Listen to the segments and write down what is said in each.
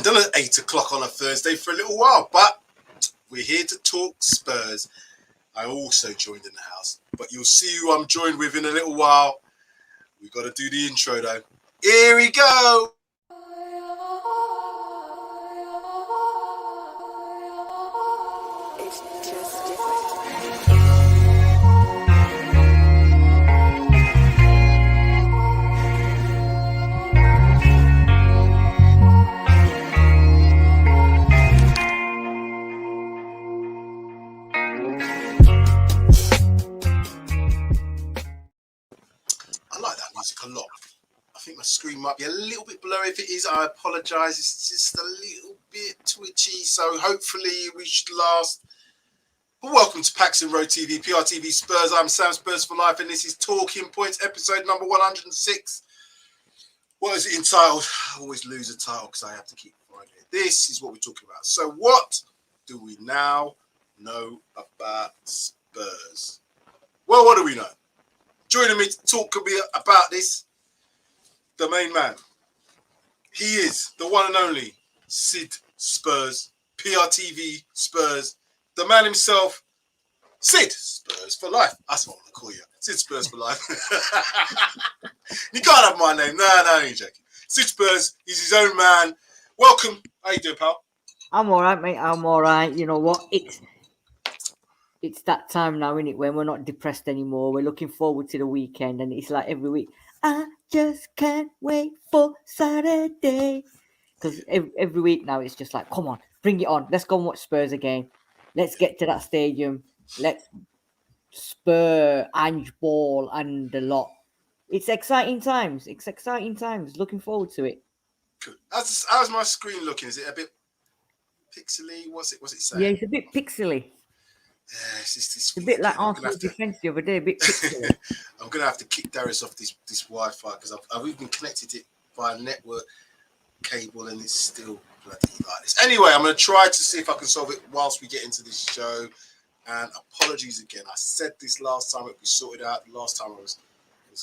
hadn't done it at 8 o'clock on a Thursday for a little while, but we're here to talk Spurs. I also joined in the house, but you'll see who I'm joined with in a little while. We've got to do the intro though. Here we go. It's just different. A lot. I think my screen might be a little bit blurry. If it is, I apologize. It's just a little bit twitchy, so hopefully we should last. But welcome to Pax and Road TV, PRTvSpurs. I'm Sam Spurs for Life, and this is Talking Points, episode number 106. What is it entitled? I always lose a title because I have to keep finding it. This is what we're talking about. So what do we now know about Spurs? Well, what do we know? Joining me to talk about this, the main man. He is the one and only Sid Spurs, PRTvSpurs, the man himself, Sid Spurs for Life. That's what I'm going to call you. Sid Spurs for Life. You can't have my name. No, I ain't joking. Sid Spurs, he's his own man. Welcome. How you doing, pal? I'm all right, mate. I'm all right. You know what? It's that time now, isn't it, when we're not depressed anymore. We're looking forward to the weekend, and it's like every week, I just can't wait for Saturday. Because every week now, it's just like, come on, bring it on. Let's go and watch Spurs again. Let's get to that stadium. Let's spur Ange Ball and the lot. It's exciting times. Looking forward to it. Good. How's my screen looking? Is it a bit pixely? What's it saying? Yeah, it's a bit pixely. Yeah, it's a bit like Arsenal defence the other day, a bit pixely. I'm going to have to kick Darius off this Wi-Fi because I've even connected it via network cable and it's still bloody like this. Anyway, I'm going to try to see if I can solve it whilst we get into this show. And apologies again. I said this last time, it we sorted out. The last time I was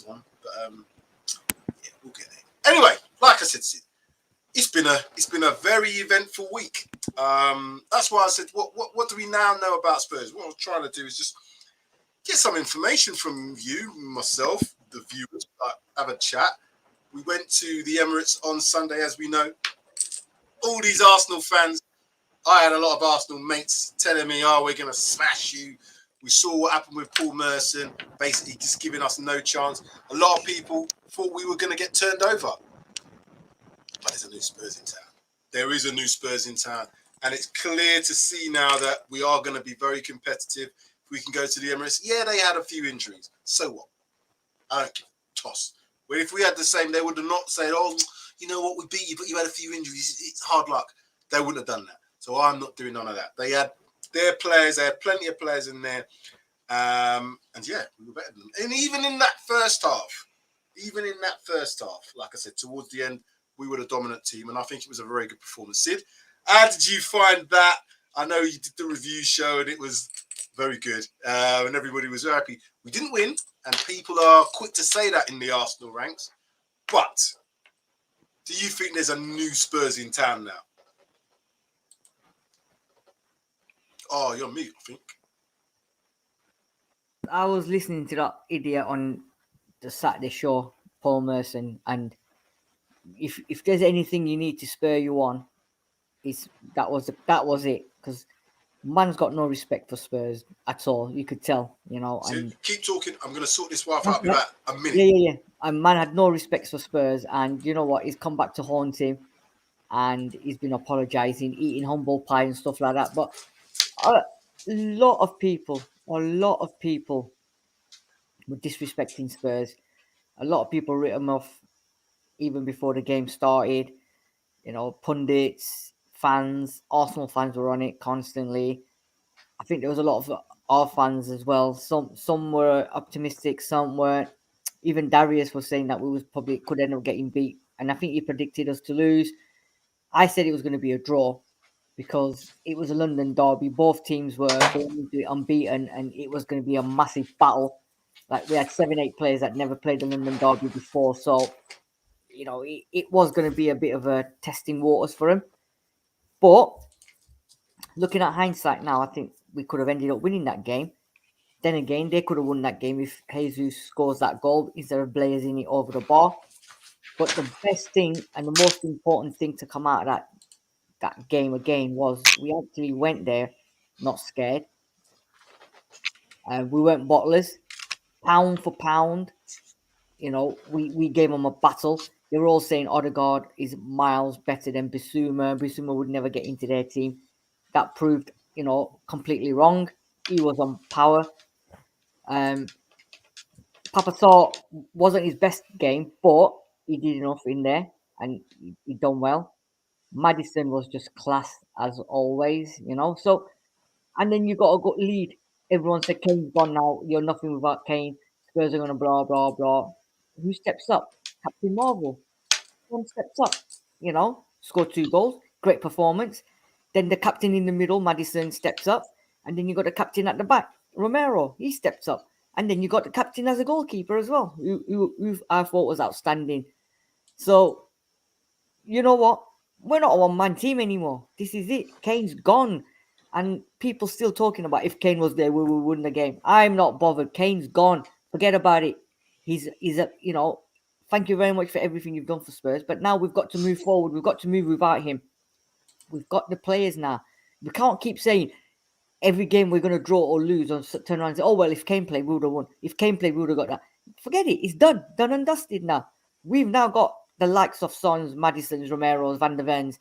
on. But yeah, we'll get there. Anyway, like I said, it's been a very eventful week. That's why I said, what do we now know about Spurs? What I was trying to do is just get some information from you, myself, the viewers, have a chat. We went to the Emirates on Sunday, as we know. All these Arsenal fans, I had a lot of Arsenal mates telling me, oh, we're going to smash you. We saw what happened with Paul Merson, basically just giving us no chance. A lot of people thought we were going to get turned over. But there's a new Spurs in town. There is a new Spurs in town. And it's clear to see now that we are going to be very competitive. If we can go to the Emirates, yeah, they had a few injuries. So what? I don't give a toss. But if we had the same, they would have not said, oh, you know what, we beat you, but you had a few injuries. It's hard luck. They wouldn't have done that. So I'm not doing none of that. They had their players. They had plenty of players in there. And yeah, we were better than them. And even in that first half, like I said, towards the end, we were the dominant team. And I think it was a very good performance. Sid, how did you find that? I know you did the review show and it was very good. And everybody was happy. We didn't win. And people are quick to say that in the Arsenal ranks. But do you think there's a new Spurs in town now? Oh, you're me, I think. I was listening to that idiot on the Saturday show, Paul Merson, and if there's anything you need to spur you on, that was it. Because man's got no respect for Spurs at all. You could tell, you know. So and keep talking. I'm going to sort this Wi-Fi out in about a minute. Yeah. And man had no respect for Spurs, and you know what? He's come back to haunt him, and he's been apologising, eating humble pie and stuff like that. But a lot of people were disrespecting Spurs. A lot of people wrote them off even before the game started. You know, pundits, fans, Arsenal fans were on it constantly. I think there was a lot of our fans as well. Some were optimistic, some weren't. Even Darius was saying that we was probably could end up getting beat. And I think he predicted us to lose. I said it was going to be a draw because it was a London derby. Both teams were going into it unbeaten and it was going to be a massive battle. Like we had 7-8 players that never played the London derby before. So, you know, it was going to be a bit of a testing waters for him. But looking at hindsight now, I think we could have ended up winning that game. Then again, they could have won that game if Jesus scores that goal instead of blazing it over the bar. But the best thing and the most important thing to come out of that game again was we actually went there not scared. We weren't bottlers, pound for pound. We gave them a battle. They were all saying Odegaard is miles better than Bissouma. Bissouma would never get into their team. That proved, completely wrong. He was on power. Papa saw wasn't his best game, but he did enough in there and he done well. Maddison was just class as always. So, and then you got a good lead. Everyone said Kane's gone now. You're nothing without Kane. Spurs are gonna blah blah blah. Who steps up? Captain Marvel. One steps up. Scored 2 goals. Great performance. Then the captain in the middle, Maddison, steps up, and then you got the captain at the back, Romero. He steps up, and then you got the captain as a goalkeeper as well, who I thought was outstanding. So you know what? We're not a one-man team anymore. This is it. Kane's gone. And people still talking about if Kane was there, we would win the game. I'm not bothered. Kane's gone. Forget about it. He's thank you very much for everything you've done for Spurs. But now we've got to move forward. We've got to move without him. We've got the players now. We can't keep saying every game we're going to draw or lose and turn around and say, oh, well, if Kane played, we would have won. If Kane played, we would have got that. Forget it. It's done. Done and dusted now. We've now got the likes of Sons, Maddisons, Romeros, Van der Vens,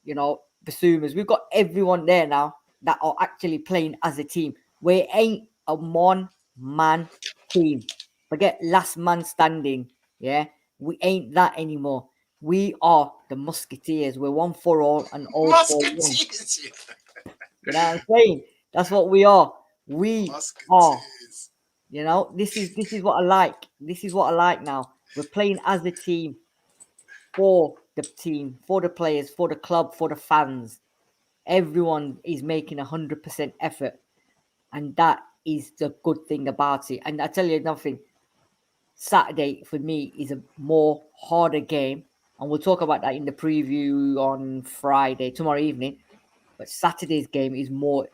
Basumas. We've got everyone there now that are actually playing as a team. We ain't a one-man team. Forget last man standing. Yeah, we ain't that anymore. We are the Musketeers. We're one for all and all for one. Musketeers. You know what I'm saying? That's what we are. We are. Musketeers. This is what I like. This is what I like now. We're playing as a team for the team, for the players, for the club, for the fans. Everyone is making 100% effort, and that is the good thing about it. And I tell you nothing. Saturday for me is a more harder game, and we'll talk about that in the preview on Friday, tomorrow evening. But Saturday's game is more.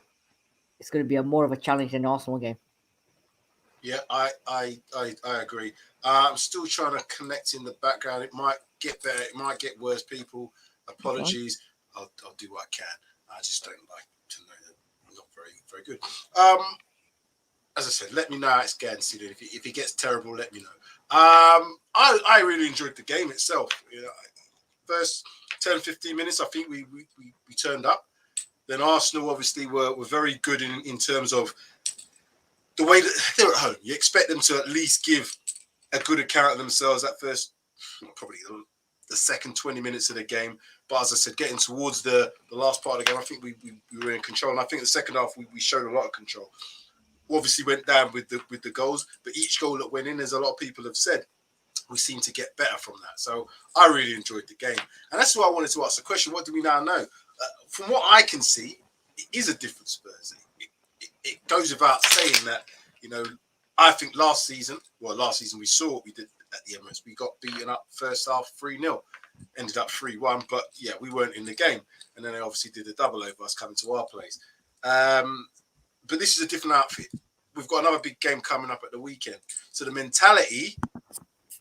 It's going to be more of a challenge than the Arsenal game. Yeah, I agree. I'm still trying to connect in the background. It might get better. It might get worse. People, apologies. I'll do what I can. I just don't like to know that I'm not very good. As I said, let me know how it's getting. If it gets terrible, let me know. I really enjoyed the game itself. First 10, 15 minutes, I think we turned up. Then Arsenal obviously were very good in terms of the way that they're at home. You expect them to at least give a good account of themselves that first, probably the second 20 minutes of the game. But as I said, getting towards the last part of the game, I think we were in control. And I think the second half, we showed a lot of control. Obviously went down with the goals, but each goal that went in, as a lot of people have said, we seem to get better from that. So I really enjoyed the game. And that's why I wanted to ask the question, what do we now know? From what I can see, it is a different Spurs. It goes without saying that, I think last season we saw what we did at the Emirates. We got beaten up first half 3-0, ended up 3-1, but yeah, we weren't in the game. And then they obviously did the double over us coming to our place. But this is a different outfit. We've got another big game coming up at the weekend. So the mentality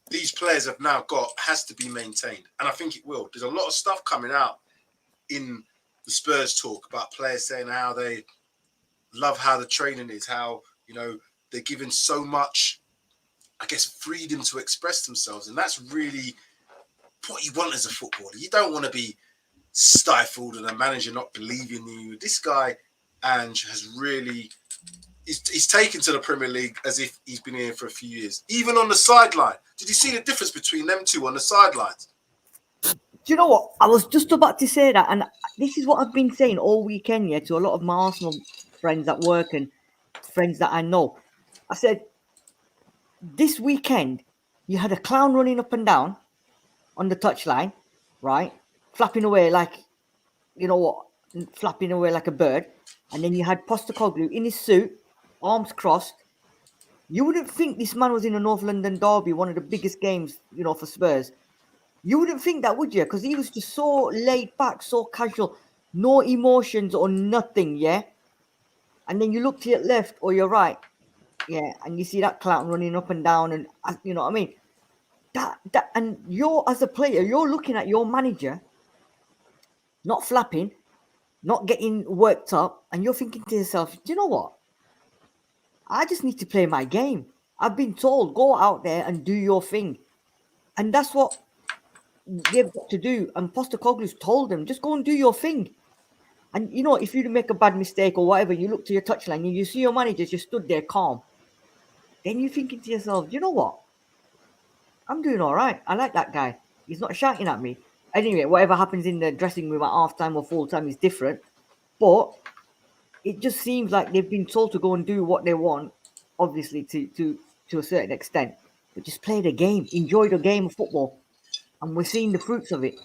these players have now got has to be maintained. And I think it will. There's a lot of stuff coming out in the Spurs talk about players saying how they love how the training is, how, they're given so much, I guess, freedom to express themselves. And that's really what you want as a footballer. You don't want to be stifled and a manager not believing in you. This guy, Ange, has really... He's taken to the Premier League as if he's been here for a few years. Even on the sideline. Did you see the difference between them two on the sidelines? Do you know what? I was just about to say that. And this is what I've been saying all weekend, to a lot of my Arsenal friends at work and friends that I know. I said, this weekend, you had a clown running up and down on the touchline, right? Flapping away like, flapping away like a bird. And then you had Postecoglou in his suit, arms crossed. You wouldn't think this man was in a North London derby, one of the biggest games, for Spurs. You wouldn't think that, would you? Because he was just so laid back, so casual. no emotions or nothing, yeah. And then you look to your left or your right, yeah, and you see that clown running up and down, and you know what I mean. That, and you're as a player, you're looking at your manager, not flapping, not getting worked up, and you're thinking to yourself, do you know what? I just need to play my game. I've been told go out there and do your thing, and that's what they've got to do. And Postecoglou's told them just go and do your thing. And you know, if you make a bad mistake or whatever, you look to your touchline and you see your manager just stood there calm. Then you're thinking to yourself, do you know what? I'm doing all right. I like that guy. He's not shouting at me. Anyway, whatever happens in the dressing room at half time or full time is different. But it just seems like they've been told to go and do what they want, obviously to a certain extent. But just play the game, enjoy the game of football, and we're seeing the fruits of it.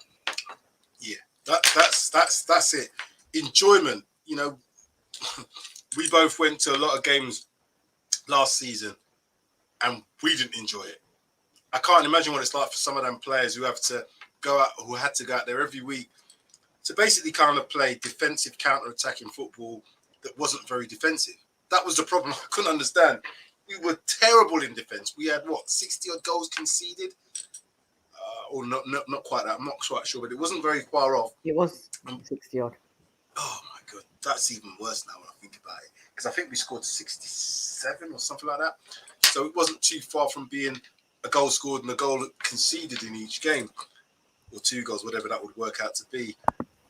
Yeah, that's it. Enjoyment. You know, we both went to a lot of games last season, and we didn't enjoy it. I can't imagine what it's like for some of them players who have to go out, who had to go out there every week to basically kind of play defensive counter-attacking football that wasn't very defensive. That was the problem. I couldn't understand. We were terrible in defence. We had, 60 odd goals conceded? Or not quite that. I'm not quite sure, but it wasn't very far off. It was 60 odd. Oh, my God. That's even worse now when I think about it. Because I think we scored 67 or something like that. So it wasn't too far from being a goal scored and a goal conceded in each game. Or 2 goals, whatever that would work out to be.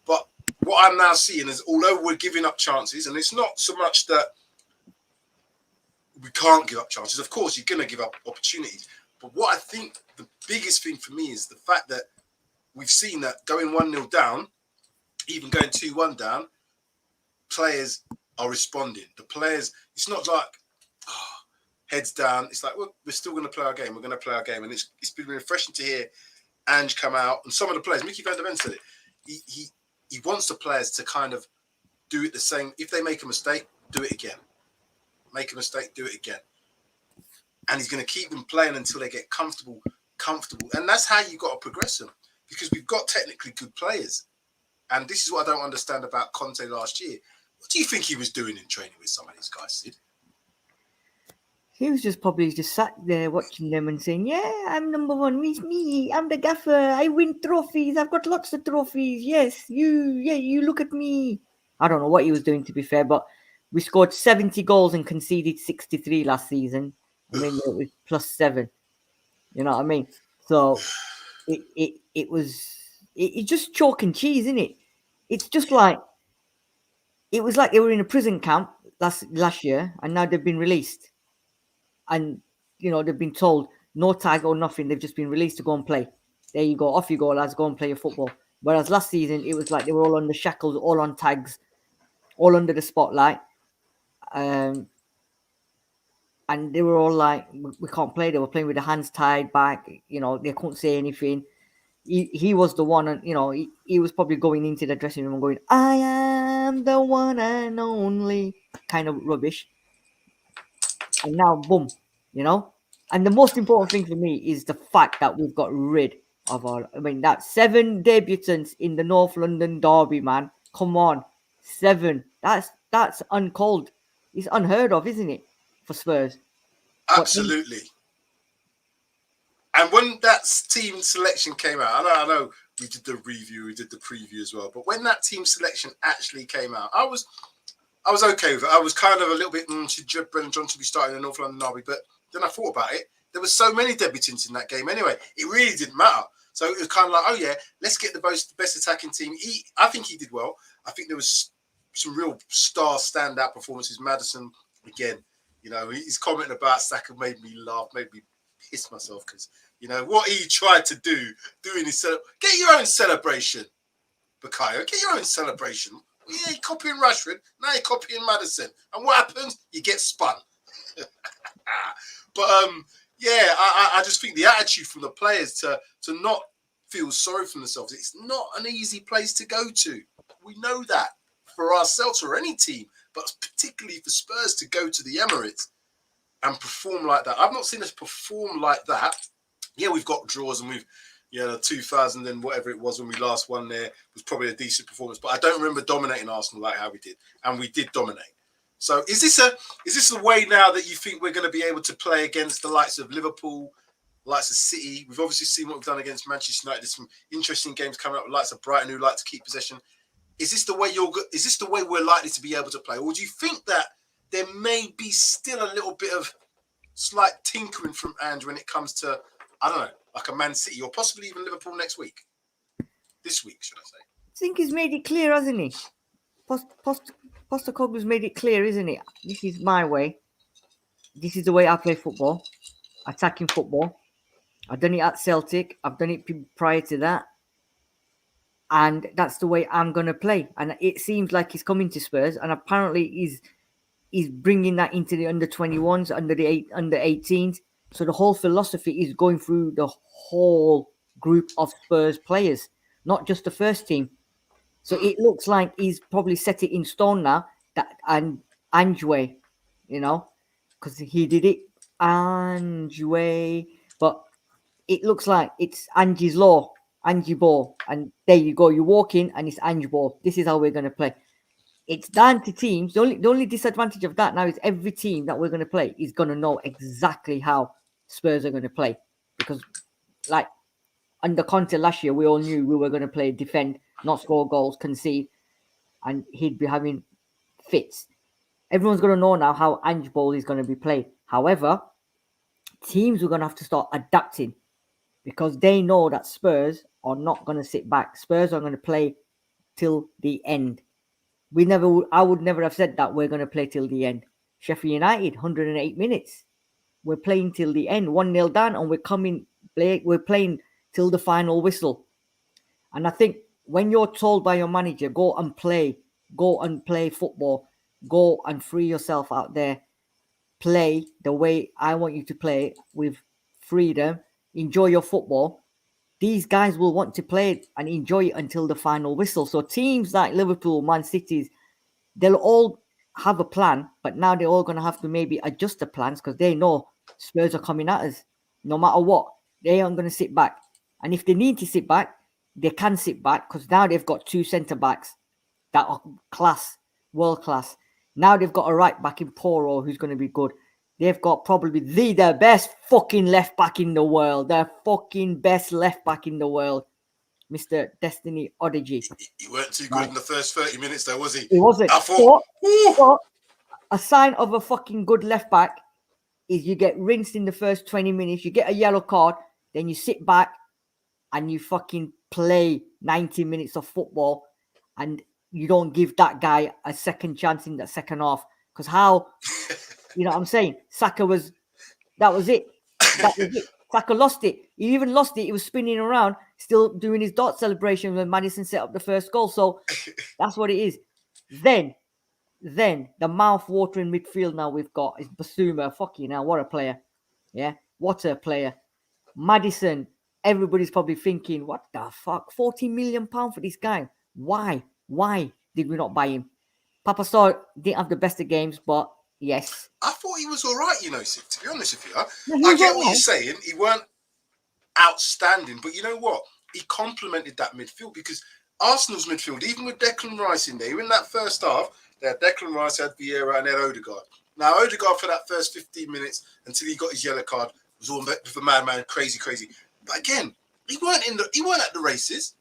But what I'm now seeing is, although we're giving up chances, and it's not so much that we can't give up chances. Of course, you're going to give up opportunities. But what I think the biggest thing for me is the fact that we've seen that going 1-0 down, even going 2-1 down, players are responding. The players, it's not like heads down. It's like, well, we're still going to play our game. We're going to play our game. And it's been refreshing to hear Ange come out. And some of the players, Mickey van der Ven said it, he wants the players to kind of do it the same. If they make a mistake, do it again. Make a mistake, do it again. And he's going to keep them playing until they get comfortable. And that's how you got to progress them, because we've got technically good players. And this is what I don't understand about Conte last year. What do you think he was doing in training with some of these guys, Sid? He was just probably just sat there watching them and saying, yeah, I'm number one. It's me. I'm the gaffer. I win trophies. I've got lots of trophies. Yes, you look at me. I don't know what he was doing, to be fair, but we scored 70 goals and conceded 63 last season. I mean, it was +7. You know what I mean? So it's just chalk and cheese, isn't it? It's just like, it was like they were in a prison camp last year, and now they've been released. And, you know, they've been told no tag or nothing. They've just been released to go and play. There you go. Off you go, lads. Go and play your football. Whereas last season, it was like they were all under shackles, all on tags, all under the spotlight. And they were all like, we can't play. They were playing with their hands tied back. You know, they couldn't say anything. He was the one, and, you know, he was probably going into the dressing room and going, I am the one and only, kind of rubbish. And now, boom, you know. And the most important thing for me is the fact that we've got rid of that 7 debutants in the North London derby, man. Come on, 7. That's uncalled. It's unheard of, isn't it, for Spurs? Absolutely. And when that team selection came out, I know we did the review, we did the preview as well, but when that team selection actually came out, I was okay with it. I was kind of a little bit, should Brennan Johnson be starting in North London derby? But then I thought about it. There were so many debutants in that game anyway. It really didn't matter. So it was kind of like, oh yeah, let's get the best attacking team. I think he did well. I think there was some real star standout performances. Maddison, again, you know, his comment about Saka made me laugh, made me piss myself, because, you know, what he tried to do, doing his get your own celebration, Bukayo. Get your own celebration. Yeah, you're copying Rashford. Now you're copying Maddison. And what happens? You get spun. But yeah, I just think the attitude from the players to not feel sorry for themselves. It's not an easy place to go to. We know that for ourselves or any team, but particularly for Spurs to go to the Emirates and perform like that. I've not seen us perform like that. Yeah, we've got draws and Yeah, the 2000 and whatever it was when we last won there was probably a decent performance. But I don't remember dominating Arsenal like how we did, and we did dominate. So is this a way now that you think we're going to be able to play against the likes of Liverpool, likes of City? We've obviously seen what we've done against Manchester United. There's some interesting games coming up with likes of Brighton who like to keep possession. Is this the way we're likely to be able to play, or do you think that there may be still a little bit of slight tinkering from Ange when it comes to, I don't know, like a Man City or possibly even Liverpool next week? This week, should I say? I think he's made it clear, hasn't he? Postecoglou's made it clear, isn't it? This is my way. This is the way I play football, attacking football. I've done it at Celtic. I've done it prior to that. And that's the way I'm going to play. And it seems like he's coming to Spurs. And apparently he's bringing that into the under-21s, under-18s. So the whole philosophy is going through the whole group of Spurs players, not just the first team. So it looks like he's probably set it in stone now. And Ange way, because he did it Ange way. But it looks like it's Angie's law, Angie ball. And there you go. You walk in and it's Angie ball. This is how we're going to play. It's down to teams. The only disadvantage of that now is every team that we're going to play is going to know exactly how Spurs are going to play. Because, like, under Conte last year, we all knew we were going to play defend, not score goals, concede, and he'd be having fits. Everyone's going to know now how Ange ball is going to be played. However, teams are going to have to start adapting because they know that Spurs are not going to sit back. Spurs are going to play till the end. I would never have said that we're going to play till the end. Sheffield United, 108 minutes. We're playing till the end, 1-0 down, and we're playing till the final whistle. And I think when you're told by your manager, go and play football, go and free yourself out there, play the way I want you to play with freedom, enjoy your football, these guys will want to play it and enjoy it until the final whistle. So teams like Liverpool, Man City, they'll all have a plan, but now they're all going to have to maybe adjust the plans because they know Spurs are coming at us. No matter what, they aren't going to sit back. And if they need to sit back, they can sit back because now they've got two centre-backs that are class, world class. Now they've got a right back in Poro who's going to be good. They've got probably the best fucking left back in the world. The fucking best left back in the world. Mr. Destiny Deji. He weren't too good in the first 30 minutes though, was he? He wasn't. I thought, but a sign of a fucking good left back is you get rinsed in the first 20 minutes, you get a yellow card, then you sit back and you fucking play 90 minutes of football and you don't give that guy a second chance in that second half. Because how... You know what I'm saying? That was it. Saka lost it. He even lost it. He was spinning around, still doing his dot celebration when Maddison set up the first goal. So that's what it is. Then the mouth-watering midfield now we've got is Basuma. Fucking hell, what a player. Yeah, what a player. Maddison, everybody's probably thinking, what the fuck? £40 million for this guy. Why? Why did we not buy him? Papa Star didn't have the best of games, but yes. I thought he was all right, Sid, to be honest with you. No, I get what you're saying. He weren't outstanding, but you know what? He complemented that midfield because Arsenal's midfield, even with Declan Rice in there, in that first half, they had Declan Rice, had Vieira, and then Odegaard. Now, Odegaard for that first 15 minutes until he got his yellow card was all with the madman, crazy. But again, he weren't at the races.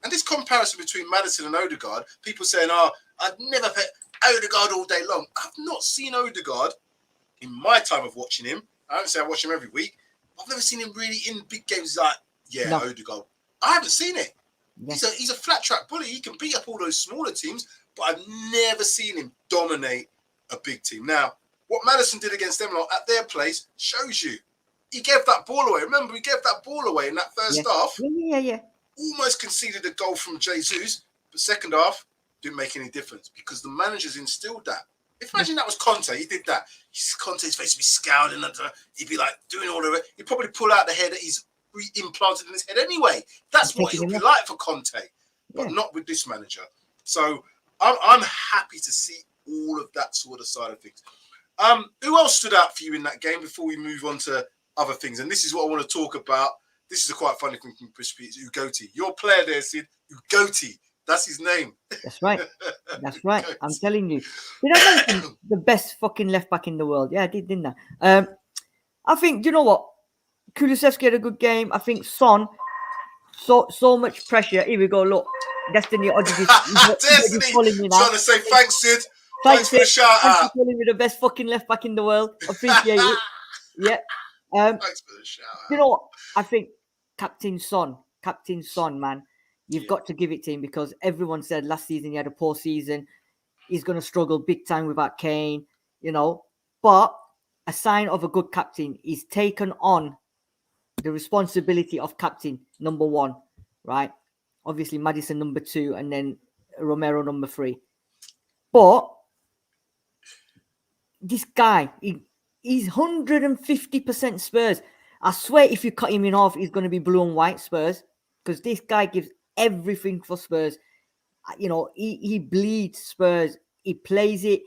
And this comparison between Maddison and Odegaard, people saying, I'd never put Odegaard all day long. I've not seen Odegaard in my time of watching him. I don't say I watch him every week. I've never seen him really in big games like, no. Odegaard. I haven't seen it. Yeah. He's a flat track bully. He can beat up all those smaller teams, but I've never seen him dominate a big team. Now, what Maddison did against them at their place shows you. He gave that ball away. Remember, he gave that ball away in that first half. Yeah. Almost conceded a goal from Jesus, but second half didn't make any difference because the managers instilled that. Imagine that was Conte, he did that. Conte's face would be scowling, he'd be like doing all of it. He'd probably pull out the hair that he's implanted in his head anyway. That's what it would be like for Conte, but not with this manager. So I'm happy to see all of that sort of side of things. Who else stood out for you in that game before we move on to other things? And this is what I want to talk about. This is a quite funny thing from It's Ugoti. Your player there, Sid, Ugoti. That's his name. That's right. That's right. I'm telling you. Did I mention the best fucking left back in the world? Yeah, I did, didn't I? I think, do you know what? Kulusevski had a good game. I think Son, so much pressure. Here we go. Look, Destiny Oddity. Destiny Calling me now. trying to say thanks, Sid. Thanks for the shout Thanks out. for calling me the best fucking left back in the world. Appreciate it. Yeah. Thanks for the shout out. You know what? I think Captain Son, man, you've got to give it to him because everyone said last season he had a poor season. He's going to struggle big time without Kane, you know. But a sign of a good captain, he's taken on the responsibility of captain number 1, right? Obviously, Maddison number 2, and then Romero number 3. But this guy, he's 150% Spurs. I swear if you cut him in half, he's going to be blue and white Spurs because this guy gives everything for Spurs. You know, he bleeds Spurs. He plays it.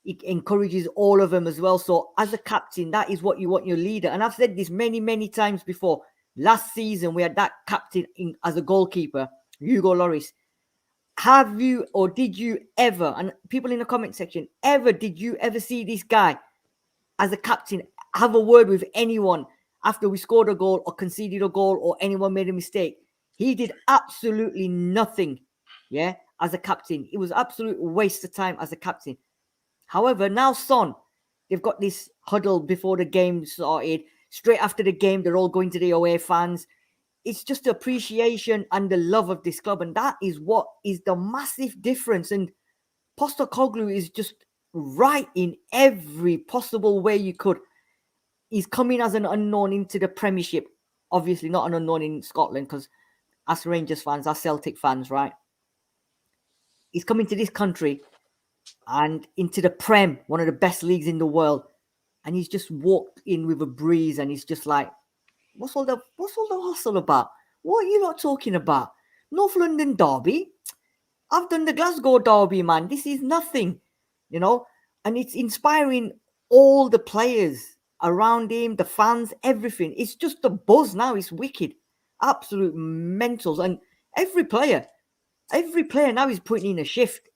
He encourages all of them as well. So as a captain, that is what you want your leader. And I've said this many, many times before. Last season, we had that captain as a goalkeeper, Hugo Lloris. Have you or did you ever, and people in the comment section, did you ever see this guy as a captain have a word with anyone after we scored a goal or conceded a goal or anyone made a mistake? He did absolutely nothing, yeah, as a captain. It was absolute waste of time as a captain. However, now Son, they've got this huddle before the game started. Straight after the game, they're all going to the away fans. It's just the appreciation and the love of this club. And that is what is the massive difference. And Postecoglou is just right in every possible way you could. He's coming as an unknown into the Premiership. Obviously not an unknown in Scotland because us Rangers fans, us Celtic fans, right? He's coming to this country and into the Prem, one of the best leagues in the world. And he's just walked in with a breeze and he's just like, what's all the hustle about? What are you not talking about? North London derby? I've done the Glasgow derby, man. This is nothing, you know? And it's inspiring all the players around him, the fans, everything. It's just the buzz now. It's wicked. Absolute mentals. And every player now is putting in a shift.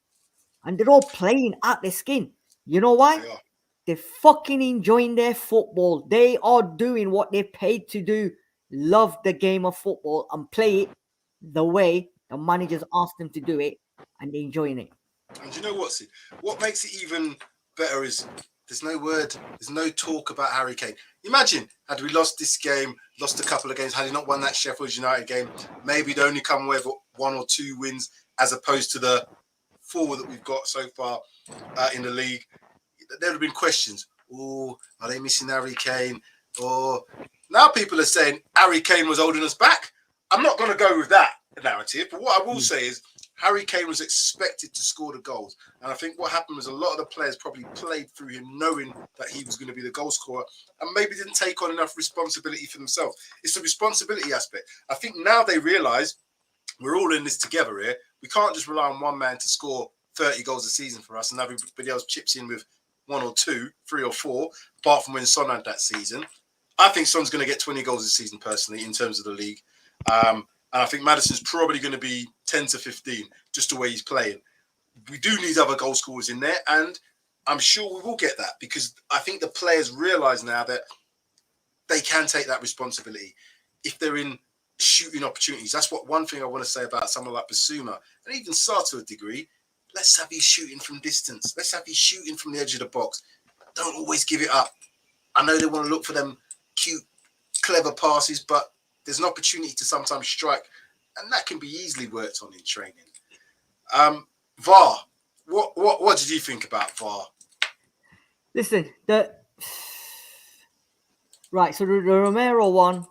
And they're all playing at their skin. You know why? Yeah. They're fucking enjoying their football. They are doing what they're paid to do. Love the game of football and play it the way the managers ask them to do it, and they're enjoying it. And you know what, Sid? What makes it even better is there's no talk about Harry Kane. Imagine, had we lost this game, lost a couple of games, had he not won that Sheffield United game, maybe he'd only come away with 1 or 2 wins as opposed to the 4 that we've got so far in the league. There would have been questions. Oh, are they missing Harry Kane? Or now people are saying Harry Kane was holding us back. I'm not going to go with that narrative, but what I will say is Harry Kane was expected to score the goals. And I think what happened was a lot of the players probably played through him knowing that he was going to be the goal scorer and maybe didn't take on enough responsibility for themselves. It's the responsibility aspect. I think now they realise we're all in this together here. We can't just rely on one man to score 30 goals a season for us and everybody else chips in with 1 or 2, 3 or 4, apart from when Son had that season. I think Son's going to get 20 goals this season, personally, in terms of the league. And I think Maddison's probably going to be 10 to 15, just the way he's playing. We do need other goal scorers in there, and I'm sure we will get that because I think the players realise now that they can take that responsibility if they're in shooting opportunities. That's what one thing I want to say about someone like Basuma, and even Sarr to a degree. Let's have you shooting from distance. Let's have you shooting from the edge of the box. Don't always give it up. I know they want to look for them cute, clever passes, but there's an opportunity to sometimes strike, and that can be easily worked on in training. VAR. What did you think about VAR? Listen, right, so the Romero one,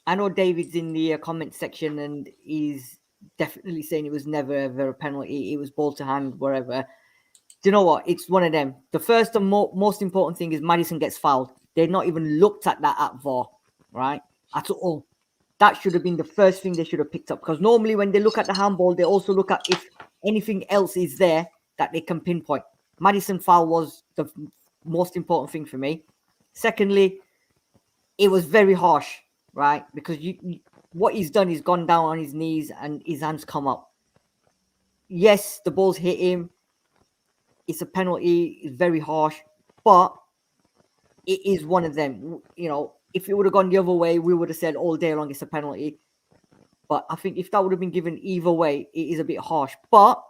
I know David's in the comment section and he's definitely saying it was never ever a penalty. It was ball to hand, wherever. Do you know what? It's one of them. The first and most important thing is Maddison gets fouled. They've not even looked at that at VAR, right? At all. That should have been the first thing they should have picked up. Because normally when they look at the handball, they also look at if anything else is there that they can pinpoint. Maddison foul was the most important thing for me. Secondly, it was very harsh. right? Because what he's done, he's gone down on his knees and his hands come up. Yes, the ball's hit him. It's a penalty. It's very harsh, but it is one of them. You know, if it would have gone the other way, we would have said all day long it's a penalty. But I think if that would have been given either way, it is a bit harsh. But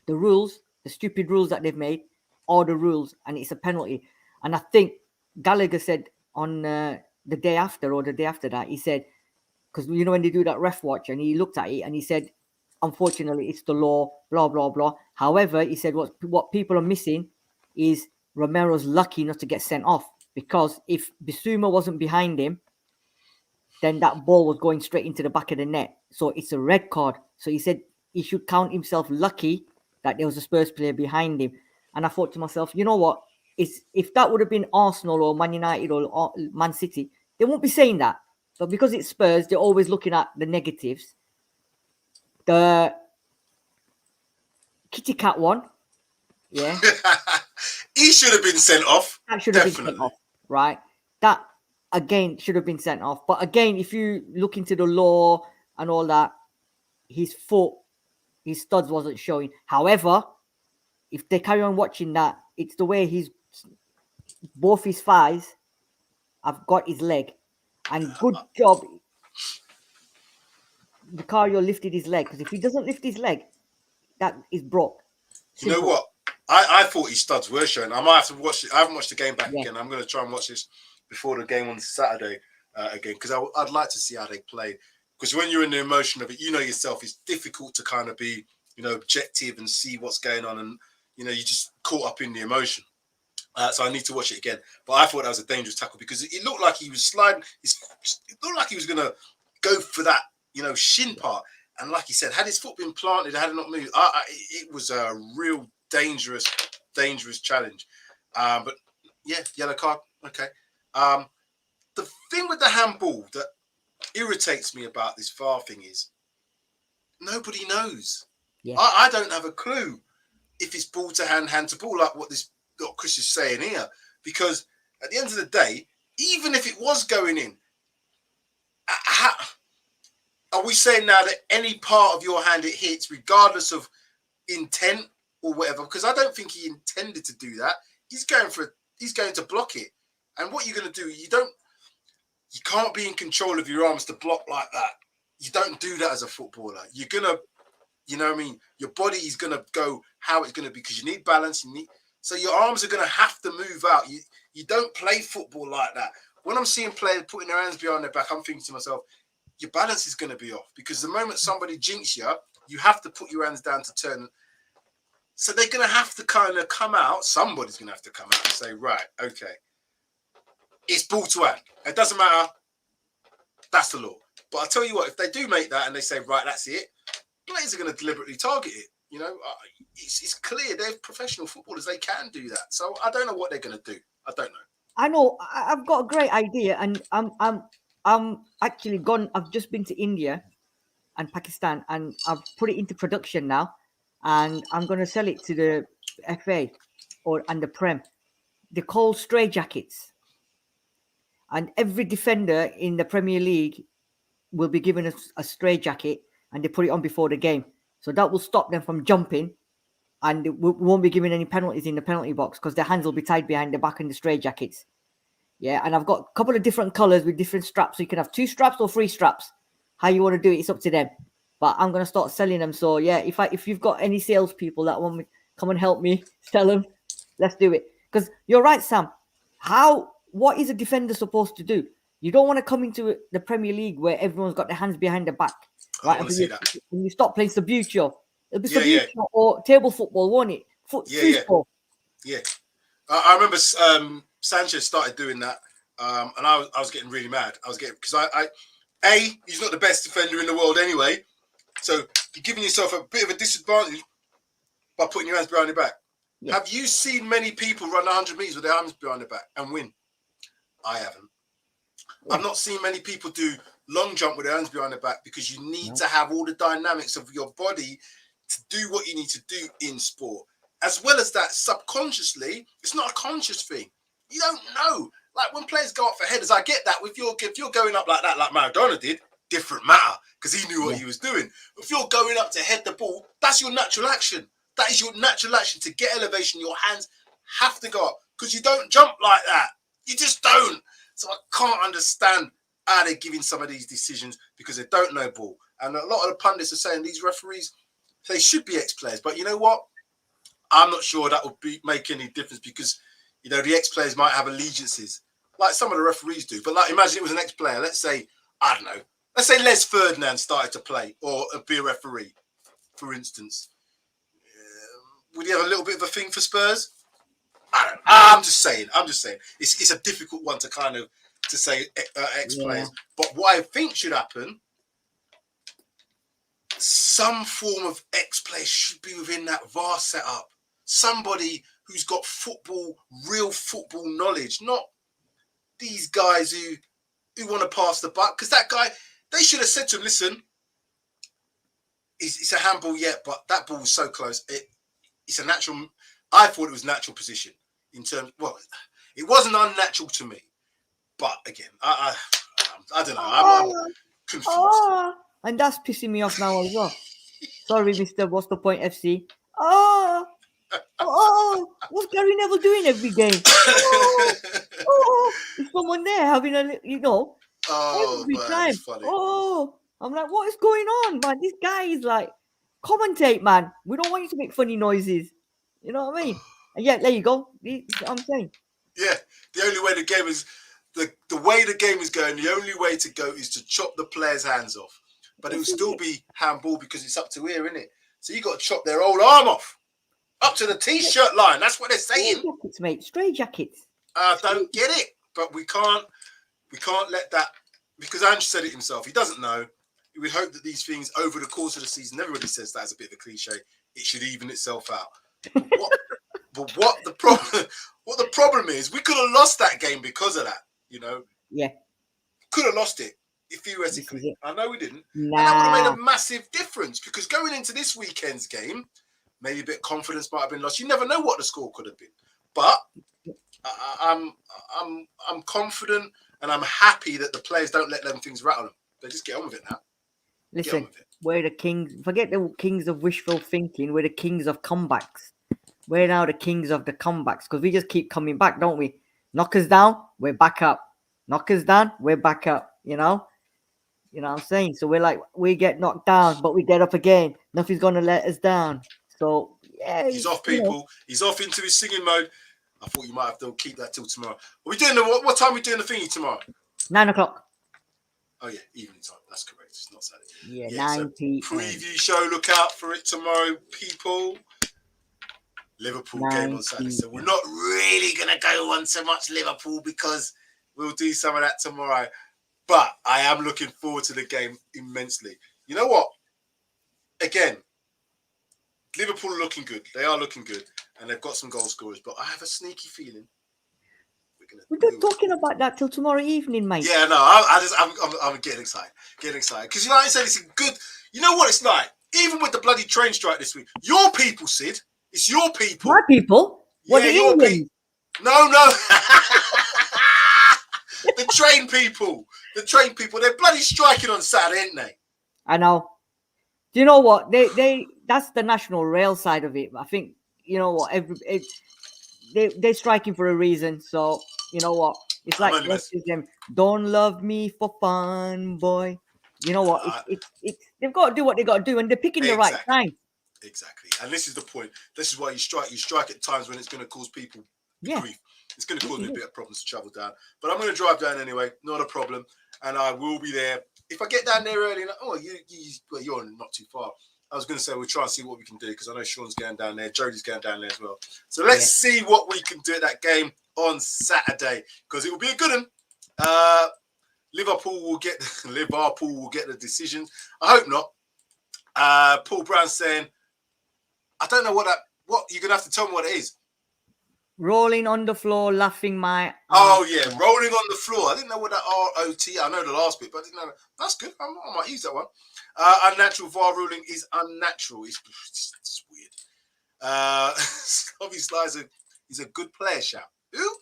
the rules, the stupid rules that they've made, are the rules, and it's a penalty. And I think Gallagher said on the day after or the day after that, he said, because you know when they do that ref watch, and he looked at it and he said, unfortunately, it's the law, blah blah blah. However, he said what people are missing is Romero's lucky not to get sent off, because if Bissouma wasn't behind him, then that ball was going straight into the back of the net. So it's a red card. So he said he should count himself lucky that there was a Spurs player behind him. And I thought to myself, you know what? If that would have been Arsenal or Man United or Man City, they won't be saying that. But because it's Spurs, they're always looking at the negatives. The Kitty Cat one, yeah. He should have been sent off. That should have been sent off, right? That, again, should have been sent off. But again, if you look into the law and all that, his foot, his studs wasn't showing. However, if they carry on watching that, it's the way both his thighs have got his leg. And good job, Vicario lifted his leg. Because if he doesn't lift his leg, that is broke. Simple. You know what? I thought his studs were showing. I might have to watch it. I haven't watched the game back again. I'm going to try and watch this before the game on Saturday again, because I'd like to see how they play. Because when you're in the emotion of it, you know yourself, it's difficult to kind of be, you know, objective and see what's going on, and you know, you just caught up in the emotion. So I need to watch it again. But I thought that was a dangerous tackle, because it looked like he was sliding. It looked like he was going to go for that, you know, shin part. And like he said, had his foot been planted, had it not moved, it was a real dangerous challenge. But yeah, yellow card. Okay. The thing with the handball that irritates me about this VAR thing is nobody knows. Yeah. I don't have a clue if it's ball to hand, hand to ball, like what Chris is saying here. Because at the end of the day, even if it was going in, are we saying now that any part of your hand it hits, regardless of intent or whatever? Because I don't think he intended to do that. He's going to block it. And what you're going to do, you can't be in control of your arms to block like that. You don't do that as a footballer. You're going to, you know what I mean? Your body is going to go how it's going to be, because you need balance. So your arms are going to have to move out. You don't play football like that. When I'm seeing players putting their hands behind their back, I'm thinking to myself, your balance is going to be off, because the moment somebody jinx you, you have to put your hands down to turn. So they're going to have to kind of come out. Somebody's going to have to come out and say, right, okay, it's ball to hand. It doesn't matter. That's the law. But I'll tell you what, if they do make that and they say, right, that's it, players are going to deliberately target it. You know, it's clear they're professional footballers. They can do that. So I don't know what they're going to do. I don't know. I know. I've got a great idea, and I'm actually gone. I've just been to India and Pakistan, and I've put it into production now, and I'm going to sell it to the FA and the Prem. They're called stray jackets, and every defender in the Premier League will be given a stray jacket, and they put it on before the game, so that will stop them from jumping, and we won't be giving any penalties in the penalty box, because their hands will be tied behind the back in the stray jackets. Yeah, and I've got a couple of different colors with different straps. So you can have 2 straps or 3 straps. How you want to do it, it's up to them. But I'm gonna start selling them. So yeah, if you've got any salespeople that want me, come and help me sell them. Let's do it. Because you're right, Sam. What is a defender supposed to do? You don't want to come into the Premier League where everyone's got their hands behind their back, right? When you stop playing Subbuteo, it'll be Subbuteo or table football, won't it? Yeah. I remember Sanchez started doing that, and I was getting really mad. I was getting, because he's not the best defender in the world anyway, so you're giving yourself a bit of a disadvantage by putting your hands behind your back. Yeah. Have you seen many people run 100 meters with their hands behind their back and win? I haven't. Yeah. I've not seen many people do long jump with their hands behind their back, because you need to have all the dynamics of your body to do what you need to do in sport. As well as that, subconsciously, it's not a conscious thing. You don't know. Like when players go up for headers, I get that. If you're going up like that, like Maradona did, different matter because he knew what he was doing. If you're going up to head the ball, that's your natural action. That is your natural action to get elevation. Your hands have to go up because you don't jump like that. You just don't. So I can't understand how they're giving some of these decisions because they don't know ball. And a lot of the pundits are saying these referees, they should be ex-players. But you know what? I'm not sure that would make any difference because, you know, the ex-players might have allegiances like some of the referees do. But like, imagine it was an ex-player. Let's say, I don't know. Let's say Les Ferdinand started to play or be a referee, for instance. Would he have a little bit of a thing for Spurs? I don't know. I'm just saying. It's a difficult one to kind of to say ex-players. But what I think should happen, some form of ex-players should be within that VAR setup. Somebody who's got real football knowledge, not these guys who want to pass the buck. Because that guy, they should have said to him, listen, it's a handball, but that ball was so close. It's a natural. I thought it was natural position in terms. Well, it wasn't unnatural to me, but again, I don't know. I'm confused. And that's pissing me off now as well. Sorry, Mr. What's the point, FC? What's Gary Neville doing every game? Is someone there having a, every time? It's funny. I'm like, what is going on, man? This guy is like, commentate, man. We don't want you to make funny noises. You know what I mean? And yeah, there you go. I'm saying. Yeah, the only way the game is the way the game is going. The only way to go is to chop the players' hands off. But it will still be handball because it's up to here, isn't it? So you got to chop their old arm off, up to the t-shirt line. That's what they're saying. Stray jackets, mate. Stray jackets. I don't get it, but we can't let that, because Ange said it himself. He doesn't know. We would hope that these things over the course of the season, everybody says that as a bit of a cliche, it should even itself out. What the problem is, we could have lost that game because of that, you know? Yeah. Could have lost it, theoretically. I know we didn't. Nah. And that would have made a massive difference because going into this weekend's game, maybe a bit of confidence might have been lost. You never know what the score could have been. But I'm confident and I'm happy that the players don't let them things rattle them. They just get on with it now. Listen, we're the kings. Forget the kings of wishful thinking. We're the kings of comebacks. We're now the kings of the comebacks because we just keep coming back, don't we? Knock us down, we're back up. Knock us down, we're back up. You know what I'm saying? So we're like, we get knocked down, but we get up again. Nothing's gonna let us down. So yeah, he's off, people. He's off into his singing mode. I thought you might have to keep that till tomorrow. Are we doing what time are we doing the thingy tomorrow? 9 o'clock. Oh yeah, evening time. That's correct. It's not Saturday. Yeah, 9 p.m. Preview show. Look out for it tomorrow, people. Liverpool game on Saturday. So we're not really gonna go on so much Liverpool because we'll do some of that tomorrow. But I am looking forward to the game immensely. You know what? Again, Liverpool are looking good. They are looking good, and they've got some goal scorers. But I have a sneaky feeling we're not talking about that till tomorrow evening, mate. Yeah, no, I'm getting excited, because you know I said it's a good. You know what it's like, even with the bloody train strike this week. Your people, Sid, it's your people. My people. What yeah, your people? No. The train people. They're bloody striking on Saturday, ain't they? I know. Do you know what? They that's the national rail side of it. I think, you know what, they're striking for a reason. So you know what? It's like them. Don't love me for fun, boy. You know what? It's they've got to do what they got to do, and they're picking the right time. Exactly, and this is the point. This is why you strike. You strike at times when it's going to cause people grief. It's going to cause me a bit of problems to travel down, but I'm going to drive down anyway. Not a problem, and I will be there. If I get down there early, you're not too far. I was going to say we'll try and see what we can do because I know Sean's going down there, Jodi's going down there as well. So let's see what we can do at that game on Saturday because it will be a good one. Liverpool will get the decision. I hope not. Paul Brown saying, I don't know what you're going to have to tell me what it is. Rolling on the floor, laughing my... Oh, yeah, rolling on the floor. I didn't know what that R-O-T... I know the last bit, but I didn't know. That's good. I might use that one. Unnatural VAR ruling is unnatural. It's weird. Obviously, he's a good player, shout. Who?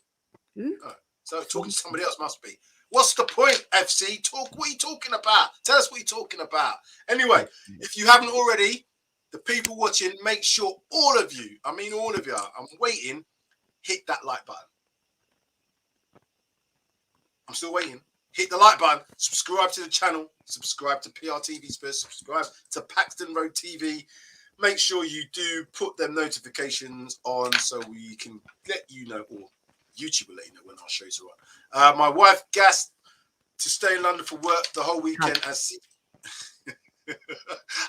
Oh. So talking to somebody else must be. What's the point, FC? Talk. What are you talking about? Tell us what you're talking about. Anyway, if you haven't already, the people watching, make sure all of you, I mean all of you, I'm waiting, hit that like button. I'm still waiting. Hit the like button, subscribe to the channel, subscribe to PRTvSpurs, subscribe to Paxton Road TV. Make sure you do put them notifications on so we can let you know, or YouTube will let you know when our shows are on. My wife gassed to stay in London for work the whole weekend.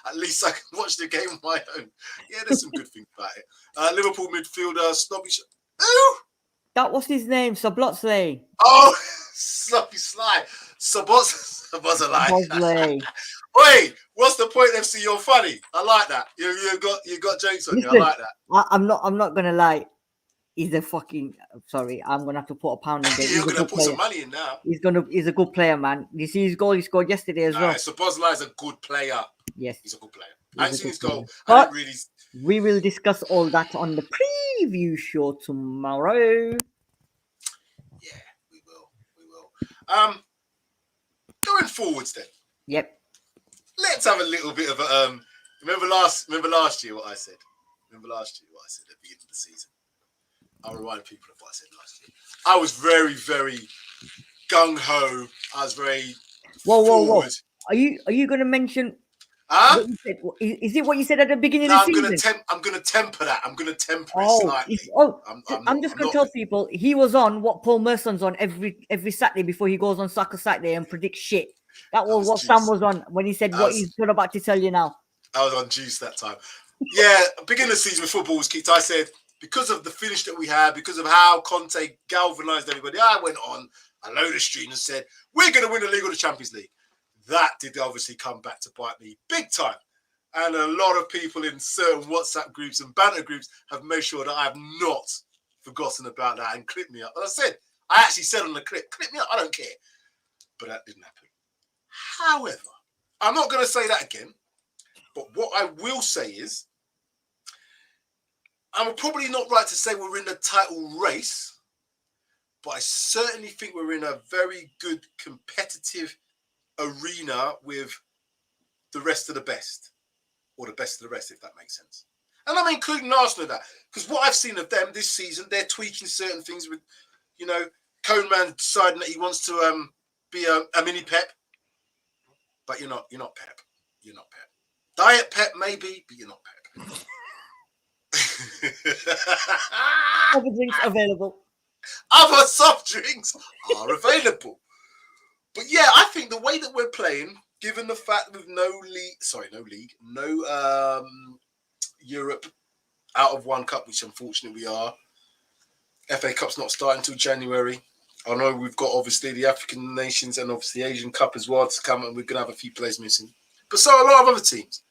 At least I can watch the game on my own. Yeah, there's some good things about it. Liverpool midfielder, Snobby. Ooh! That was his name, Sablotzley. Oh, Sloppy Sly. Bosley. Wait, what's the point, FC? You're funny. I like that. You got jokes on you. I like that. I'm not gonna lie. He's a fucking sorry. I'm gonna have to put a pound in there. You're gonna put some money in now. He's a good player, man. You see his goal he scored yesterday as well. So Bosley is a good player. Yes, he's a good player. I ain't seen his goal. But we will discuss all that on the preview show tomorrow. Yeah, we will. Going forwards then. Yep. Let's have a little bit of a remember last year what I said? Remember last year what I said at the beginning of the season? I'll remind people of what I said last year. I was very, very gung-ho. I was very forward. Are you gonna mention what you said? Is it what you said at the beginning of the season? I'm gonna temper that. I'm gonna temper it slightly. I'm just gonna tell people he was on what Paul Merson's on every Saturday before he goes on Soccer Saturday and predicts shit. That was what Sam was on when he said what he's about to tell you now. I was on juice that time. Yeah, beginning of the season when football was kicked, I said because of the finish that we had, because of how Conte galvanised everybody, I went on a load of stream and said we're going to win the league or the Champions League. That did obviously come back to bite me big time. And a lot of people in certain WhatsApp groups and banter groups have made sure that I have not forgotten about that and clipped me up. And I actually said on the clip me up, I don't care. But that didn't happen. However, I'm not going to say that again. But what I will say is, I'm probably not right to say we're in the title race, but I certainly think we're in a very good competitive arena with the rest of the best, or the best of the rest, if that makes sense. And I'm including Arsenal in that, because what I've seen of them this season, they're tweaking certain things with, Koeman deciding that he wants to be a mini Pep, but you're not Pep. You're not Pep. Diet Pep maybe, but you're not Pep. Other drinks available. Other soft drinks are available. But yeah, I think the way that we're playing, given the fact with no Europe out of one cup, which unfortunately we are. FA Cup's not starting until January. I know we've got obviously the African nations and obviously the Asian Cup as well to come, and we're going to have a few players missing. But so a lot of other teams.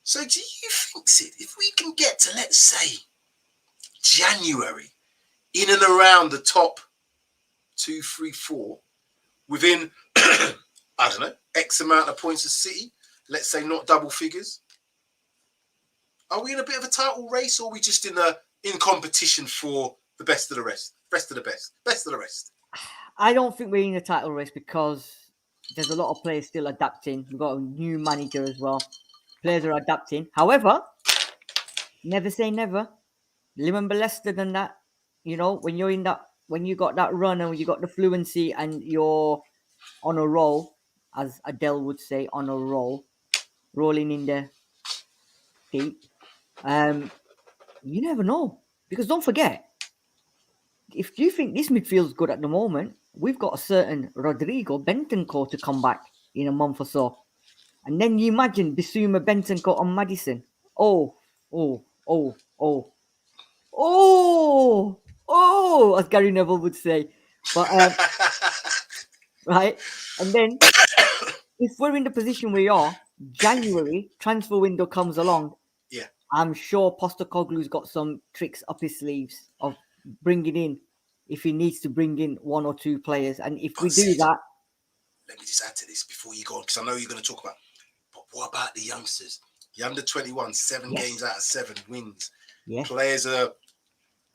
So do you think, Sid, if we can get to, let's say, January, in and around the top 2, 3, 4, within, I don't know, X amount of points of City, let's say not double figures, are we in a bit of a title race, or are we just in competition for the best of the rest? Best of the rest. I don't think we're in a title race because there's a lot of players still adapting. We've got a new manager as well. Players are adapting. However, never say never. Remember Leicester than that. When you're in that, when you got that run and when you got the fluency and you're on a roll, as Adele would say, on a roll, rolling in the deep. You never know, because don't forget, if you think this midfield's good at the moment, we've got a certain Rodrigo Bentancur to come back in a month or so. And then you imagine Bissouma, Bentancur on Maddison. Oh, as Gary Neville would say. But, right? And then, if we're in the position we are, January, transfer window comes along. Yeah. I'm sure Postecoglou's got some tricks up his sleeves of bringing in, if he needs to bring in 1 or 2 players. And if we do that... Let me just add to this before you go on, because I know you're going to talk about... But what about the youngsters? The under 21, 7 games out of 7 wins. Yeah. Players are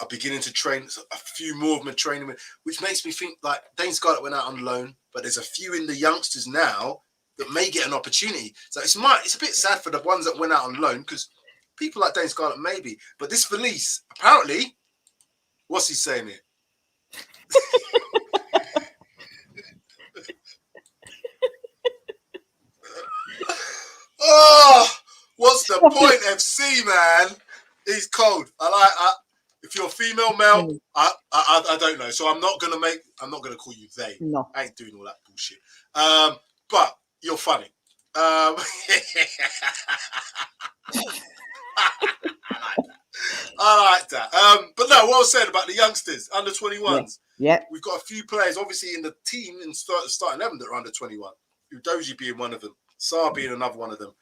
are beginning to train. A few more of them are training, which makes me think like Dane Scarlett went out on loan, but there's a few in the youngsters now that may get an opportunity. So it's a bit sad for the ones that went out on loan because people like Dane Scarlett maybe, but this Felice apparently, what's he saying here? Oh, what's the point, FC man? He's cold. If you're a female, male, I don't know. So I'm not gonna call you they. No. I ain't doing all that bullshit. But you're funny. I like that. But no, what I was saying about the youngsters, under 21s. Yeah. We've got a few players, obviously, in the team in starting 11 that are under 21. Udoji being one of them. Saar being another one of them.